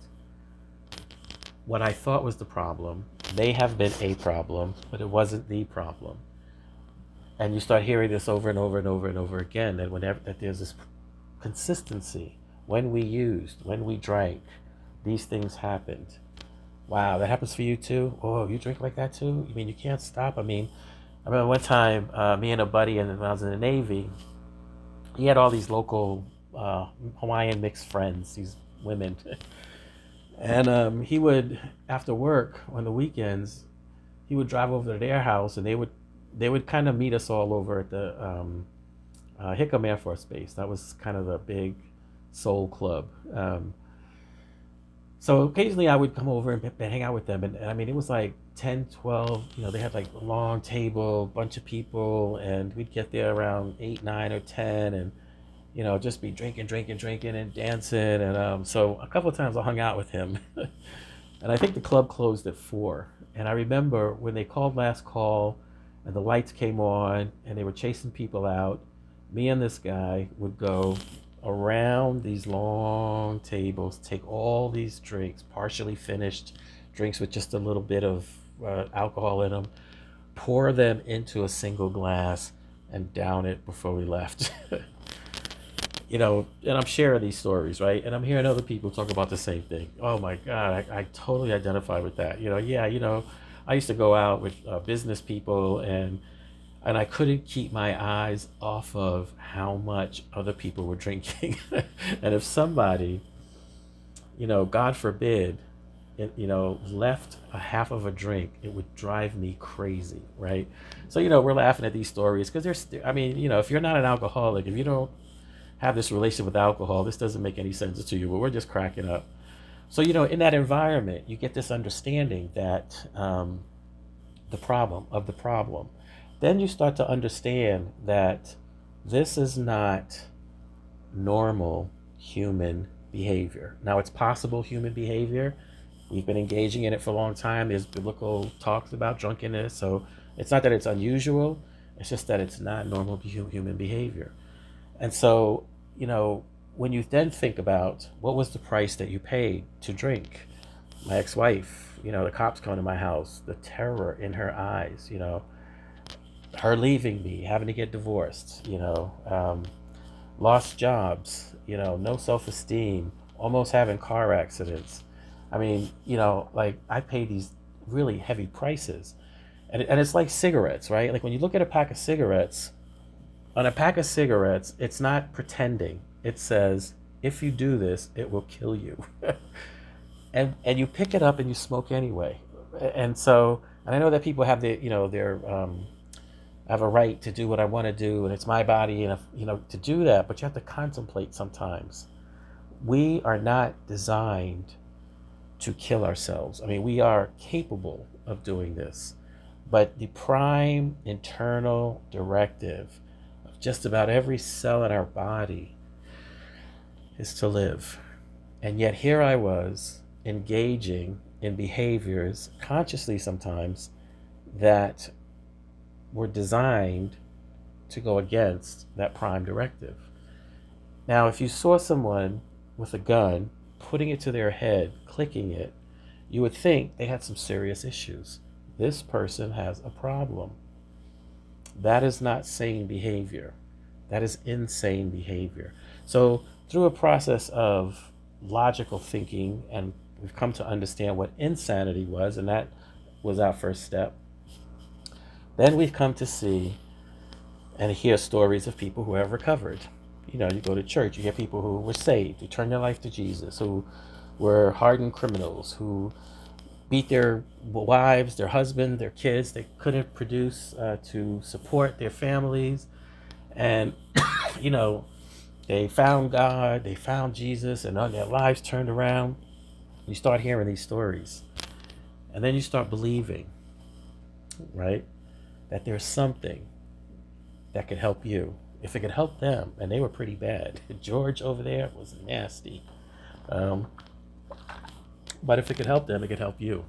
[SPEAKER 1] what I thought was the problem may have been a problem, but it wasn't the problem. And you start hearing this over and over and over and over again, that there's this consistency. When we used, when we drank, these things happened. Wow, that happens for you too? Oh, you drink like that too? You mean you can't stop? I remember one time, me and a buddy, when I was in the Navy, he had all these local Hawaiian mixed friends, these women. And he would, after work on the weekends, he would drive over to their house, and they would kind of meet us all over at the Hickam Air Force Base. That was kind of the big soul club. So occasionally I would come over and hang out with them. And it was like 10, 12, they had like a long table, bunch of people, and we'd get there around 8, 9, or 10, and just be drinking, and dancing. And so a couple of times I hung out with him. And I think the club closed at 4. And I remember when they called last call and the lights came on and they were chasing people out, me and this guy would go around these long tables, take all these drinks, partially finished drinks with just a little bit of alcohol in them, pour them into a single glass, and down it before we left. And I'm sharing these stories, right? And I'm hearing other people talk about the same thing. Oh my God, I totally identify with that. I used to go out with business people, and I couldn't keep my eyes off of how much other people were drinking. And if somebody, God forbid, left a half of a drink, it would drive me crazy, right? So, we're laughing at these stories because if you're not an alcoholic, if you don't have this relationship with alcohol, this doesn't make any sense to you, but we're just cracking up. So, in that environment, you get this understanding that the problem. Then you start to understand that this is not normal human behavior. Now, it's possible human behavior. We've been engaging in it for a long time. There's biblical talks about drunkenness. So it's not that it's unusual. It's just that it's not normal human behavior. And so, when you then think about what was the price that you paid to drink, my ex-wife, the cops coming to my house, the terror in her eyes, her leaving me, having to get divorced, lost jobs, no self-esteem, almost having car accidents. I pay these really heavy prices. And it's like cigarettes, right? Like when you look at a pack of cigarettes, on a pack of cigarettes, it's not pretending. It says, if you do this, it will kill you. and you pick it up and you smoke anyway. And I know that people have I have a right to do what I want to do, and it's my body, and to do that, but you have to contemplate sometimes. We are not designed to kill ourselves. We are capable of doing this, but the prime internal directive of just about every cell in our body is to live. And yet here I was engaging in behaviors, consciously sometimes, that were designed to go against that prime directive. Now, if you saw someone with a gun, putting it to their head, clicking it, you would think they had some serious issues. This person has a problem. That is not sane behavior. That is insane behavior. So through a process of logical thinking, and we've come to understand what insanity was, and that was our first step. Then we've come to see and hear stories of people who have recovered. You go to church, you hear people who were saved, who turned their life to Jesus, who were hardened criminals, who beat their wives, their husband, their kids. They couldn't produce to support their families. And, they found God, they found Jesus, and their lives turned around. You start hearing these stories. And then you start believing, right, that there's something that could help you. If it could help them, and they were pretty bad. George over there was nasty. But if it could help them, it could help you.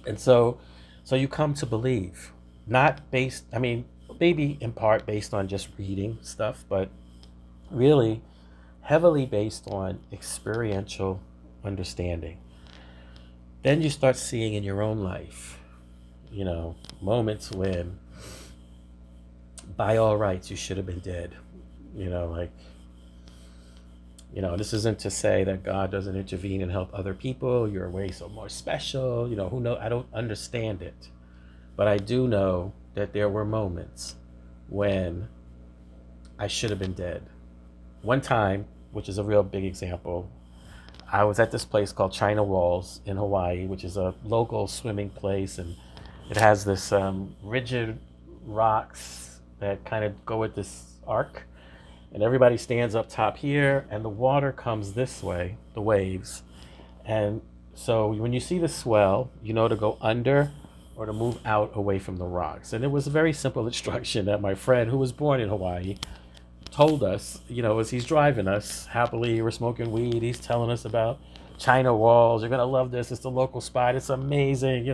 [SPEAKER 1] And so you come to believe, not based, maybe in part based on just reading stuff, but really heavily based on experiential understanding. Then you start seeing in your own life, moments when by all rights you should have been dead. This isn't to say that God doesn't intervene and help other people. You're way so more special. Who knows? I don't understand it. But I do know that there were moments when I should have been dead. One time, which is a real big example, I was at this place called China Walls in Hawaii, which is a local swimming place, and it has this rigid rocks that kind of go with this arc, and everybody stands up top here, and the water comes this way, the waves, and So when you see the swell, you know to go under or to move out away from the rocks. And it was a very simple instruction that my friend, who was born in Hawaii, told us, as he's driving us happily. We're smoking weed. He's telling us about China walls. You're going to love this. It's the local spot. It's amazing.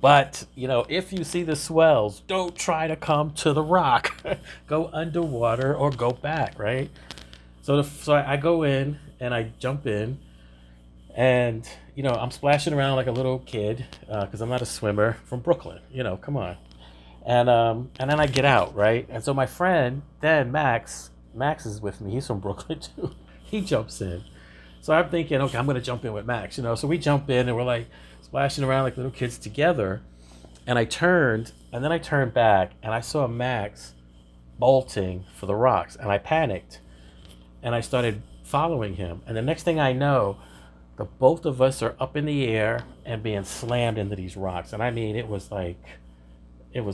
[SPEAKER 1] But, if you see the swells, don't try to come to the rock. Go underwater or go back, right? So I go in and I jump in, and I'm splashing around like a little kid because I'm not a swimmer from Brooklyn. Come on. And then I get out, right? And so my friend then Max is with me. He's from Brooklyn too. He jumps in. So I'm thinking, okay, I'm gonna jump in with Max. So we jump in and we're like splashing around like little kids together. And I turned, and then I turned back, and I saw Max bolting for the rocks, and I panicked, and I started following him. And the next thing I know, the both of us are up in the air and being slammed into these rocks. And I mean, it was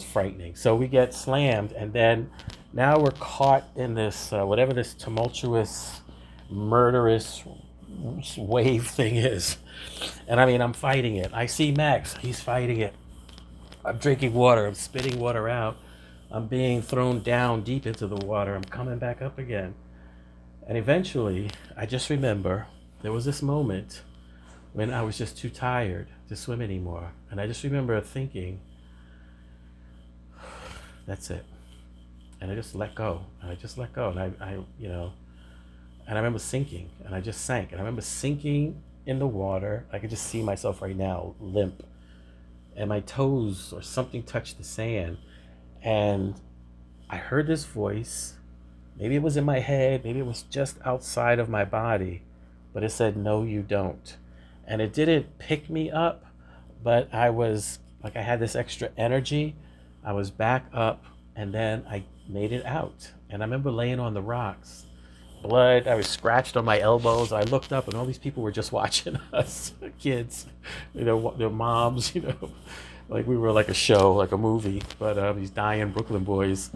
[SPEAKER 1] frightening. So we get slammed, and then now we're caught in this whatever this tumultuous, murderous wave thing is. And I mean, I'm fighting it. I see Max, he's fighting it. I'm drinking water, I'm spitting water out. I'm being thrown down deep into the water. I'm coming back up again. And eventually, I just remember there was this moment when I was just too tired to swim anymore. And I just remember thinking, that's it. And I just let go. And I just let go. And and I remember sinking, and I just sank. And I remember sinking in the water. I could just see myself right now, limp. And my toes or something touched the sand. And I heard this voice. Maybe it was in my head. Maybe it was just outside of my body. But it said, no, you don't. And it didn't pick me up, but I was like, I had this extra energy. I was back up, and then I made it out. And I remember laying on the rocks. Blood, I was scratched on my elbows. I looked up, and all these people were just watching us, kids, their moms, like we were like a show, like a movie, but these dying Brooklyn boys.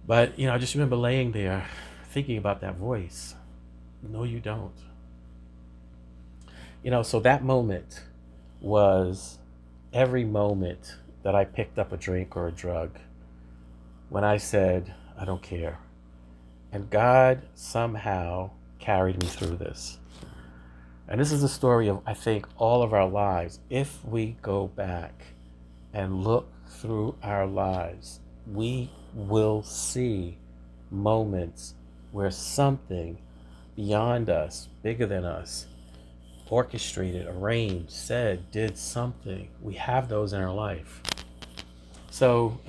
[SPEAKER 1] But, I just remember laying there thinking about that voice. No, you don't. So that moment was every moment that I picked up a drink or a drug when I said, I don't care. And God somehow carried me through this. And this is the story of, I think, all of our lives. If we go back and look through our lives, we will see moments where something beyond us, bigger than us, orchestrated, arranged, said, did something. We have those in our life. So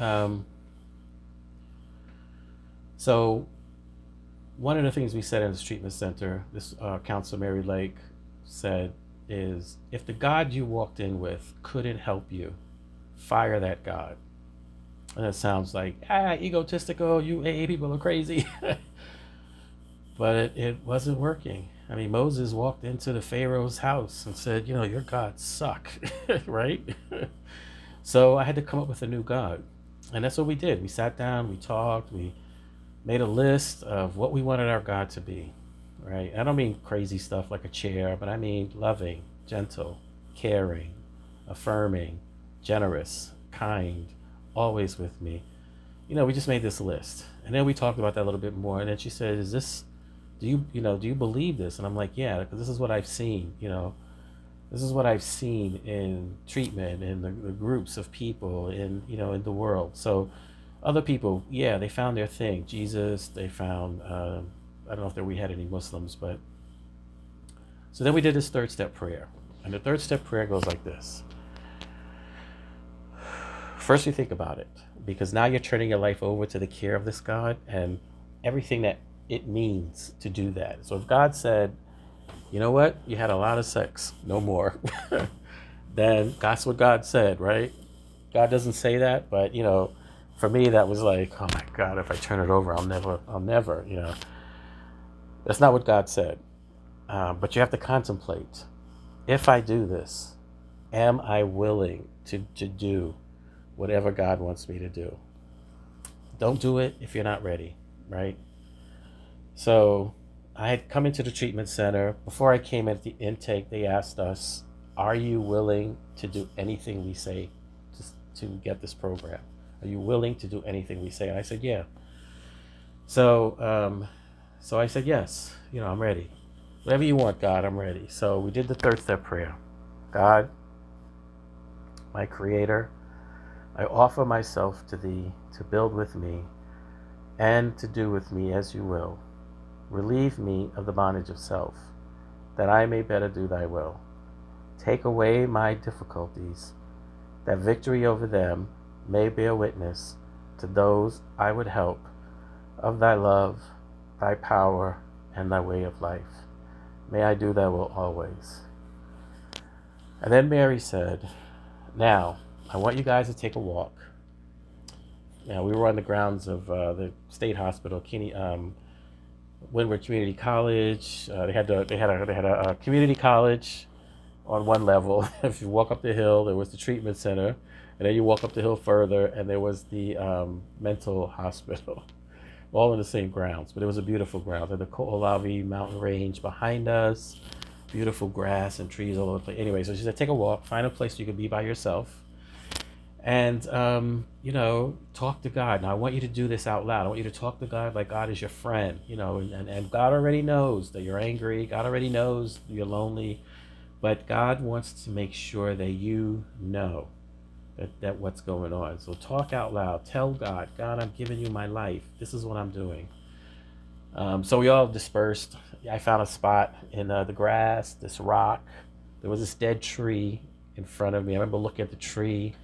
[SPEAKER 1] one of the things we said in this treatment center, this counselor Mary Lake said, is if the God you walked in with couldn't help you, fire that God. And it sounds like, egotistical, you AA people are crazy. But it wasn't working. I mean, Moses walked into the Pharaoh's house and said, your gods suck, right? So I had to come up with a new God. And that's what we did. We sat down, we talked, we made a list of what we wanted our God to be, right? I don't mean crazy stuff like a chair, but I mean loving, gentle, caring, affirming, generous, kind, always with me. We just made this list. And then we talked about that a little bit more. And then she said, do you believe this? And I'm like, yeah, because this is what I've seen, this is what I've seen in treatment, in the groups of people, in the world. So other people, yeah, they found their thing. Jesus, they found, I don't know if we had any Muslims, but. So then we did this third step prayer. And the third step prayer goes like this. First, you think about it, because now you're turning your life over to the care of this God and everything that it means to do that. So if God said, you know what, you had a lot of sex, no more, then that's what God said, right? God doesn't say that, but for me that was like, oh my God, if I turn it over, I'll never, That's not what God said. But you have to contemplate, if I do this, am I willing to do whatever God wants me to do? Don't do it if you're not ready, right? So I had come into the treatment center. Before I came at the intake, they asked us, are you willing to do anything we say to get this program? Are you willing to do anything we say? And I said, yeah. So I said, yes, I'm ready. Whatever you want, God, I'm ready. So we did the third step prayer. God, my creator, I offer myself to thee to build with me and to do with me as you will. Relieve me of the bondage of self, that I may better do thy will. Take away my difficulties, that victory over them may bear witness to those I would help of thy love, thy power, and thy way of life. May I do thy will always. And then Mary said, now, I want you guys to take a walk. Now, we were on the grounds of the state hospital, Windward Community College. They had a community college on one level. If you walk up the hill, there was the treatment center, and then you walk up the hill further, and there was the mental hospital, all in the same grounds. But it was a beautiful ground. The Ko'olawe mountain range behind us, beautiful grass and trees all over the place. Anyway, so she said, take a walk, find a place you can be by yourself, and talk to God. Now I want you to do this out loud. I want you to talk to God like God is your friend, and God already knows that you're angry. God already knows you're lonely, but God wants to make sure that you know that what's going on. So talk out loud. Tell God, I'm giving you my life. This is what I'm doing. So we all dispersed. I found a spot in the grass, this rock. There was this dead tree in front of me. I remember looking at the tree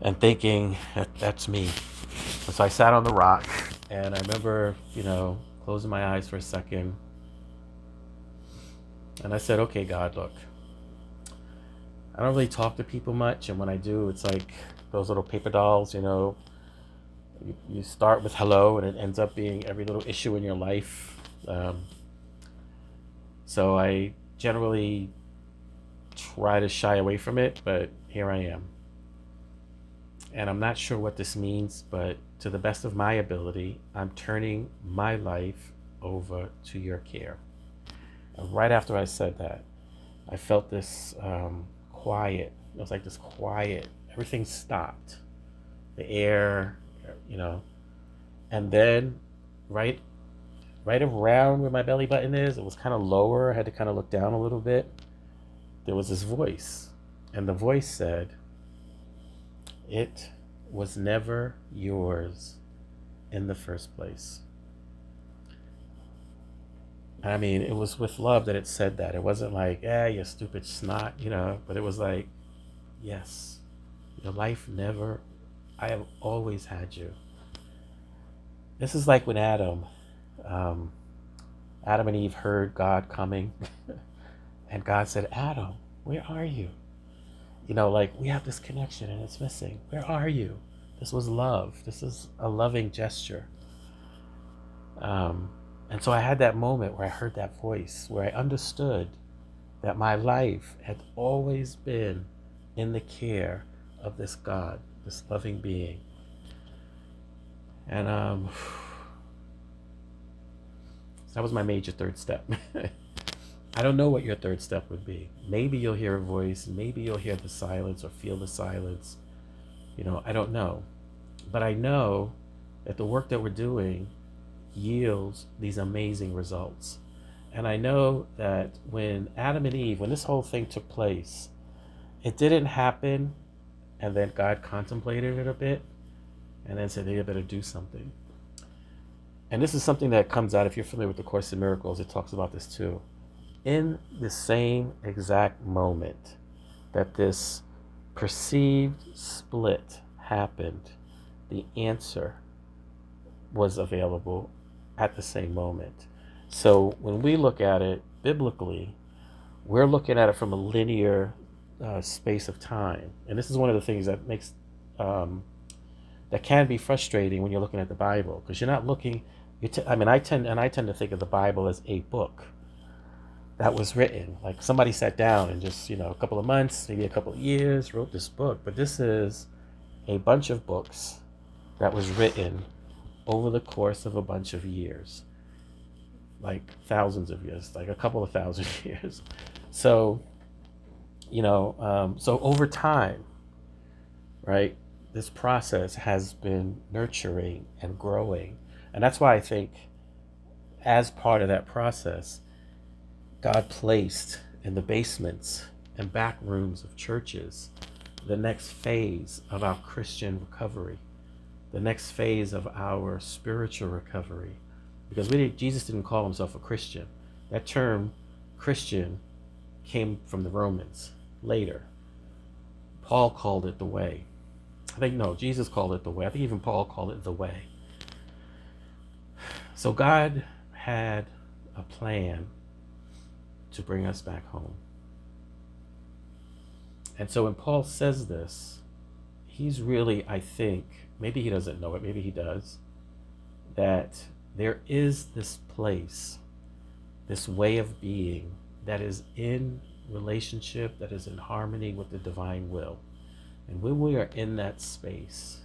[SPEAKER 1] and thinking, that's me. And so I sat on the rock, and I remember, closing my eyes for a second. And I said, okay, God, look, I don't really talk to people much. And when I do, it's like those little paper dolls, you start with hello, and it ends up being every little issue in your life. So I generally try to shy away from it, but here I am. And I'm not sure what this means, but to the best of my ability, I'm turning my life over to your care. And right after I said that, I felt this quiet. It was like this quiet. Everything stopped. The air, And then right around where my belly button is, it was kind of lower. I had to kind of look down a little bit. There was this voice. And the voice said, it was never yours in the first place. I mean, it was with love that it said that. It wasn't like, you stupid snot, but it was like, yes, your life never, I have always had you. This is like when Adam and Eve heard God coming, and God said, Adam, where are you? We have this connection and it's missing. Where are you? This was love. This is a loving gesture. And so I had that moment where I heard that voice, where I understood that my life had always been in the care of this God, this loving being. And that was my major third step. I don't know what your third step would be. Maybe you'll hear a voice, maybe you'll hear the silence or feel the silence. I don't know. But I know that the work that we're doing yields these amazing results. And I know that when Adam and Eve, when this whole thing took place, it didn't happen and then God contemplated it a bit and then said, you better do something. And this is something that comes out, if you're familiar with the Course in Miracles, it talks about this too. In the same exact moment that this perceived split happened, the answer was available at the same moment. So when we look at it biblically, we're looking at it from a linear space of time. And this is one of the things that makes that can be frustrating when you're looking at the Bible, because you're not looking. I tend to think of the Bible as a book that was written. Like somebody sat down and just, a couple of months, maybe a couple of years, wrote this book. But this is a bunch of books that was written over the course of a bunch of years. like thousands of years, like a couple of thousand years. So, so over time, right, this process has been nurturing and growing. And that's why I think, as part of that process, God placed in the basements and back rooms of churches the next phase of our Christian recovery, the next phase of our spiritual recovery. Because Jesus didn't call himself a Christian. That term Christian came from the Romans later. Paul called it the way. Jesus called it the way. I think even Paul called it the way. So God had a plan to bring us back home. And so when Paul says this, he's really, I think, maybe he doesn't know it, maybe he does, that there is this place, this way of being that is in relationship, that is in harmony with the divine will. And when we are in that space,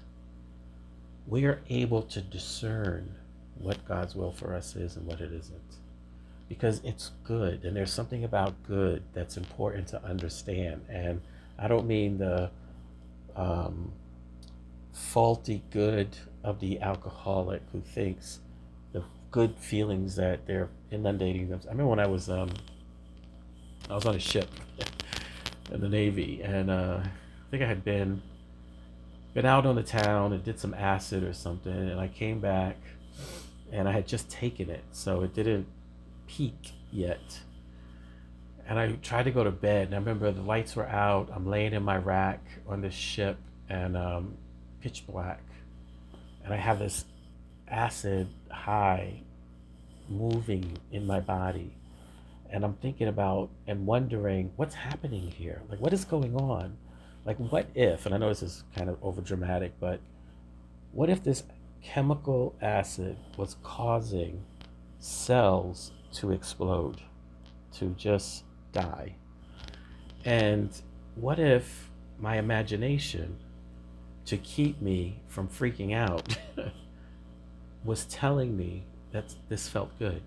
[SPEAKER 1] we are able to discern what God's will for us is and what it isn't. Because it's good, and there's something about good that's important to understand. And I don't mean the faulty good of the alcoholic who thinks the good feelings that they're inundating them. I remember when I was on a ship in the Navy, and I think I had been out on the town and did some acid or something, and I came back and I had just taken it, so it didn't peak yet. And I tried to go to bed, and I remember the lights were out. I'm laying in my rack on this ship, and pitch black, and I have this acid high moving in my body, and I'm thinking about and wondering what's happening here. Like, what is going on? Like, what if, and I know this is kind of over dramatic, but what if this chemical acid was causing cells to explode, to just die? And what if my imagination, to keep me from freaking out, was telling me that this felt good?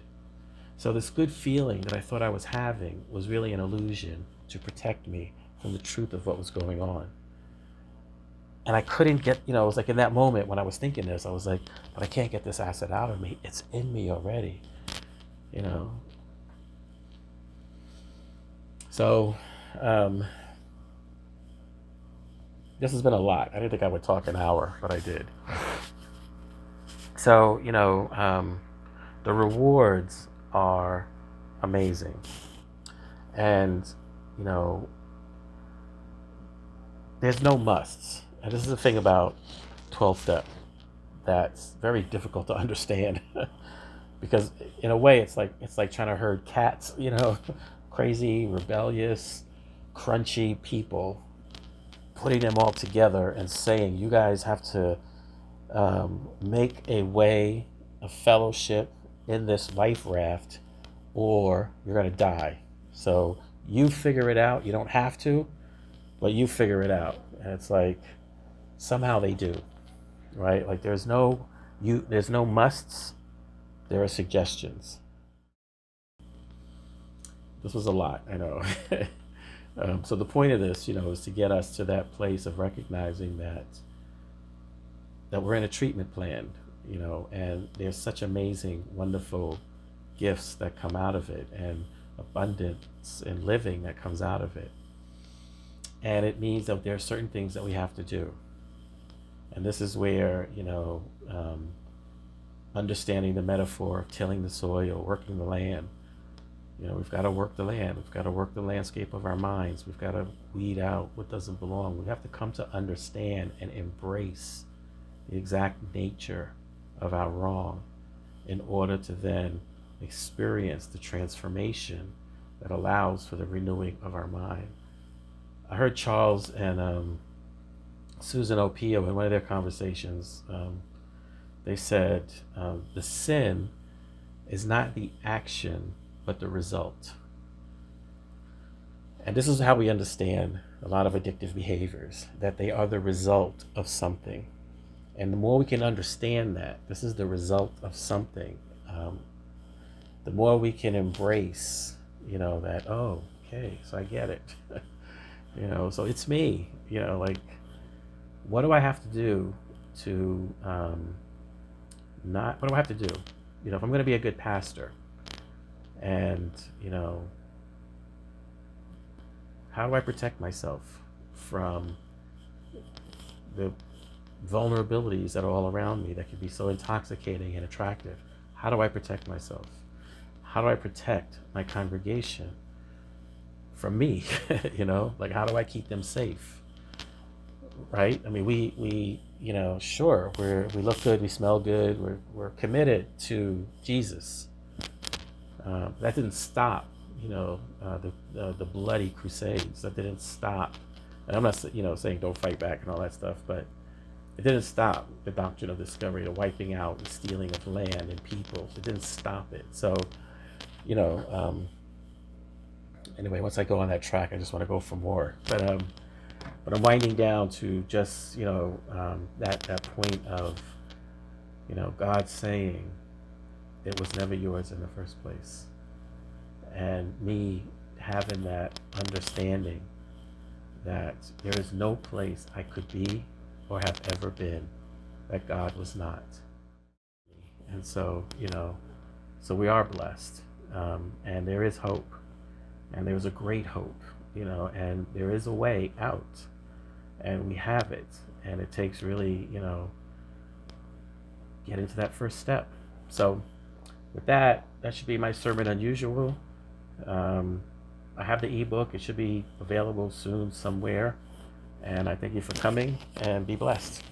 [SPEAKER 1] So this good feeling that I thought I was having was really an illusion to protect me from the truth of what was going on. And I couldn't get, it was like in that moment when I was thinking this, I was like, but I can't get this acid out of me. It's in me already, So, this has been a lot. I didn't think I would talk an hour, but I did. So, the rewards are amazing. And, there's no musts. And this is the thing about 12-step that's very difficult to understand. Because in a way, it's like trying to herd cats, crazy, rebellious, crunchy people, putting them all together and saying, you guys have to make a way of fellowship in this life raft, or you're going to die. So you figure it out. You don't have to, but you figure it out. And it's like, somehow they do, right? Like there's no musts. There are suggestions. This was a lot, I know. So the point of this, is to get us to that place of recognizing that we're in a treatment plan, and there's such amazing, wonderful gifts that come out of it, and abundance and living that comes out of it. And it means that there are certain things that we have to do. And this is where, understanding the metaphor of tilling the soil, working the land. We've got to work the land. We've got to work the landscape of our minds. We've got to weed out what doesn't belong. We have to come to understand and embrace the exact nature of our wrong in order to then experience the transformation that allows for the renewing of our mind. I heard Charles and Susan Opio in one of their conversations, they said, the sin is not the action, but the result. And this is how we understand a lot of addictive behaviors, that they are the result of something. And the more we can understand that this is the result of something, the more we can embrace, that, oh, okay, so I get it. So it's me, like, what do I have to do to not, what do I have to do? If I'm going to be a good pastor, and, how do I protect myself from the vulnerabilities that are all around me that can be so intoxicating and attractive? How do I protect myself? How do I protect my congregation from me? Like, how do I keep them safe? Right? I mean, we sure, we look good, we smell good, we're committed to Jesus. That didn't stop, the bloody crusades. That didn't stop. And I'm not, saying don't fight back and all that stuff, but it didn't stop the doctrine of discovery, the wiping out and stealing of land and people. It didn't stop it. So, anyway, once I go on that track, I just want to go for more. But I'm winding down to just, that point of, God saying it was never yours in the first place. And me having that understanding that there is no place I could be or have ever been that God was not. And so, so we are blessed. And there is hope. And there's a great hope, and there is a way out. And we have it. And it takes really, getting to that first step. So with that should be my sermon unusual. I have the ebook. It should be available soon somewhere. And I thank you for coming, and be blessed.